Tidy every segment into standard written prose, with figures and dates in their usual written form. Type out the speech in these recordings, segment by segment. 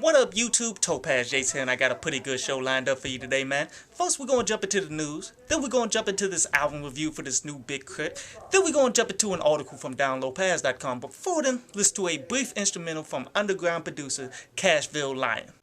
What up, YouTube? Topaz Jason, and I got a pretty good show lined up for you today, man. First, we're gonna jump into the news. Then we're gonna jump into this album review for this new big K.R.I.T. Then we're gonna jump into an article from downloadpass.com. But before then, listen to a brief instrumental from underground producer Cashville Lion.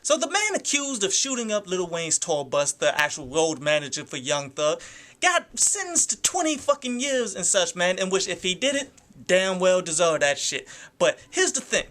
So the man accused of shooting up Lil Wayne's tour bus, the actual road manager for Young Thug, got sentenced to 20 fucking years and such, man, in which if he did it, damn well deserved that shit. But here's the thing.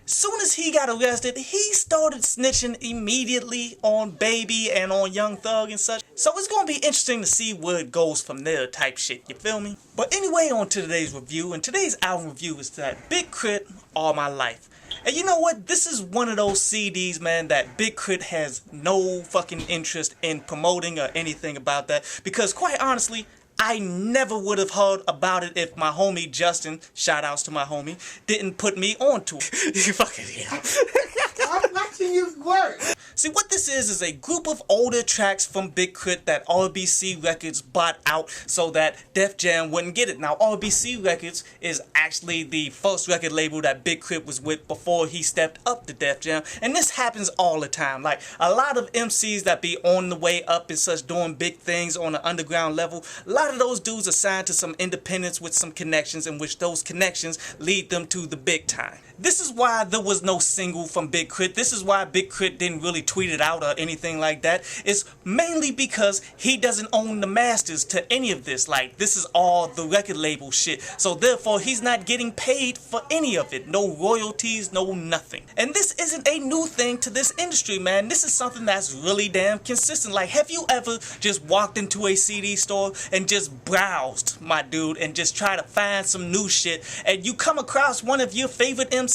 Soon as he got arrested, he started snitching immediately on Baby and on Young Thug and such. So it's gonna be interesting to see where it goes from there type shit, you feel me? But anyway, on to today's review, and today's album review is that Big K.R.I.T. All My Life. And you know what? This is one of those CDs, man, that Big K.R.I.T. has no fucking interest in promoting or anything about that. Because quite honestly, I never would have heard about it if my homie Justin, shout outs to my homie, didn't put me onto it. You fucking yeah. I'm watching you work. See, what this is a group of older tracks from Big K.R.I.T. that RBC Records bought out so that Def Jam wouldn't get it. Now, RBC Records is actually the first record label that Big K.R.I.T. was with before he stepped up to Def Jam. And this happens all the time. Like, a lot of MCs that be on the way up and such, doing big things on the underground level, a lot of those dudes are signed to some independents with some connections, in which those connections lead them to the big time. This is why there was no single from Big K.R.I.T. This is why Big K.R.I.T. didn't really tweet it out or anything like that. It's mainly because he doesn't own the masters to any of this. Like, this is all the record label shit. So therefore, he's not getting paid for any of it. No royalties, no nothing. And this isn't a new thing to this industry, man. This is something that's really damn consistent. Like, have you ever just walked into a CD store and just browsed, my dude, and just try to find some new shit, and you come across one of your favorite MCs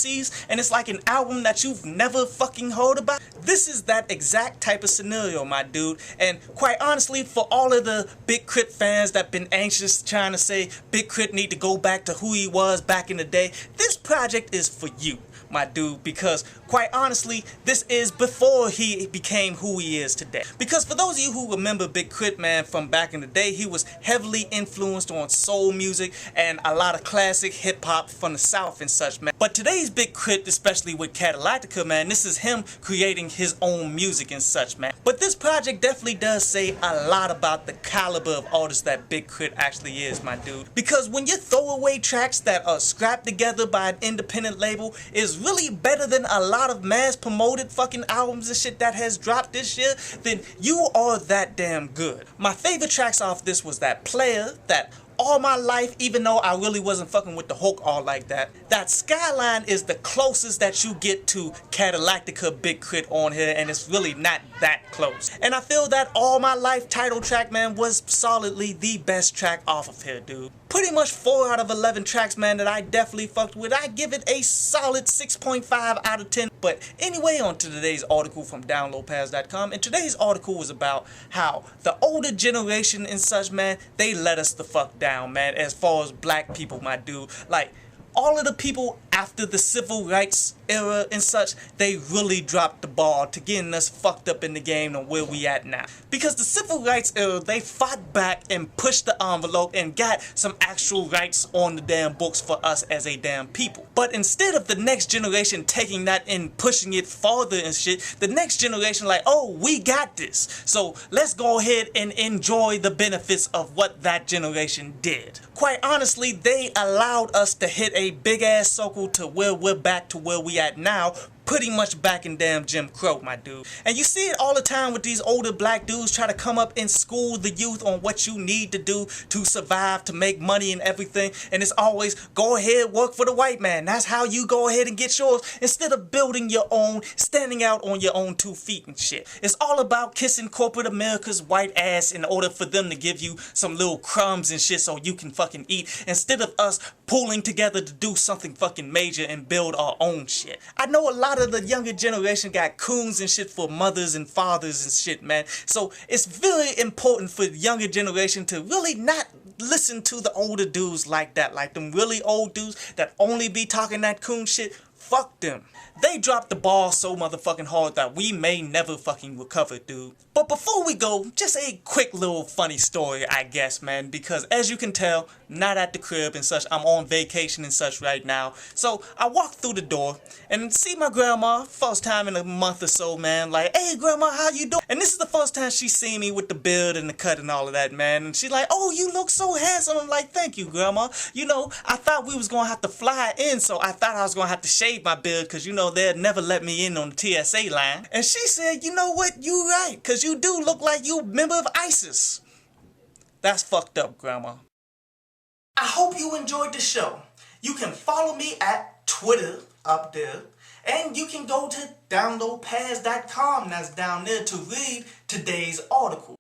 and it's like an album that you've never fucking heard about? This is that exact type of scenario, my dude. And quite honestly, for all of the Big K.R.I.T. fans that been anxious trying to say Big K.R.I.T. need to go back to who he was back in the day, this project is for you, my dude, because quite honestly, this is before he became who he is today. Because for those of you who remember Big K.R.I.T., man, from back in the day, he was heavily influenced on soul music and a lot of classic hip-hop from the South and such, man. But today's Big K.R.I.T., especially with cadillactica, man, this is him creating his own music and such, man. But this project definitely does say a lot about the caliber of artist that Big K.R.I.T. actually is, my dude. Because when you throw away tracks that are scrapped together by an independent label is really better than a lot of mass promoted fucking albums and shit that has dropped this year, then you are that damn good. My favorite tracks off this was that Player, that All My Life, even though I really wasn't fucking with the hook all like that. That Skyline is the closest that you get to Cadillactica Big K.R.I.T. on here, and it's really not that close. And I feel that All My Life title track, man, was solidly the best track off of here, dude. Pretty much 4 out of 11 tracks, man, that I definitely fucked with. I give it a solid 6.5 out of 10. But anyway, on to today's article from downloadpass.com. And today's article was about how the older generation and such, man, they let us the fuck down, man, as far as black people, my dude. Like, all of the people after the civil rights era and such, they really dropped the ball to getting us fucked up in the game and where we at now. Because the civil rights era, they fought back and pushed the envelope and got some actual rights on the damn books for us as a damn people. But instead of the next generation taking that and pushing it farther and shit, the next generation like, oh, we got this. So let's go ahead and enjoy the benefits of what that generation did. Quite honestly, they allowed us to hit a big ass circle to where we're back to where we at now, pretty much back in damn Jim Crow, my dude. And you see it all the time with these older black dudes try to come up and school the youth on what you need to do to survive, to make money and everything. And it's always, go ahead, work for the white man. That's how you go ahead and get yours, instead of building your own, standing out on your own 2 feet and shit. It's all about kissing corporate America's white ass in order for them to give you some little crumbs and shit so you can fucking eat, instead of us pulling together to do something fucking major and build our own shit. I know a lot of the younger generation got coons and shit for mothers and fathers and shit, man. So it's very important for the younger generation to really not listen to the older dudes like that. Like them really old dudes that only be talking that coon shit. Fuck them. They dropped the ball so motherfucking hard that we may never fucking recover, dude. But before we go, just a quick little funny story, I guess, man, because as you can tell, not at the crib and such, I'm on vacation and such right now. So I walk through the door and see my grandma, first time in a month or so, man, like, hey grandma, how you doing? And this is the first time she's seen me with the beard and the cut and all of that, man. And she's like, oh, you look so handsome. I'm like, thank you, grandma. You know, I thought we was gonna have to fly in, so I thought I was gonna have to shave my beard, cause you know they'd never let me in on the TSA line. And she said, you know what, you right, cause you do look like you a member of ISIS. That's fucked up, grandma. I hope you enjoyed the show. You can follow me at Twitter up there, and you can go to downloadpads.com that's down there to read today's article.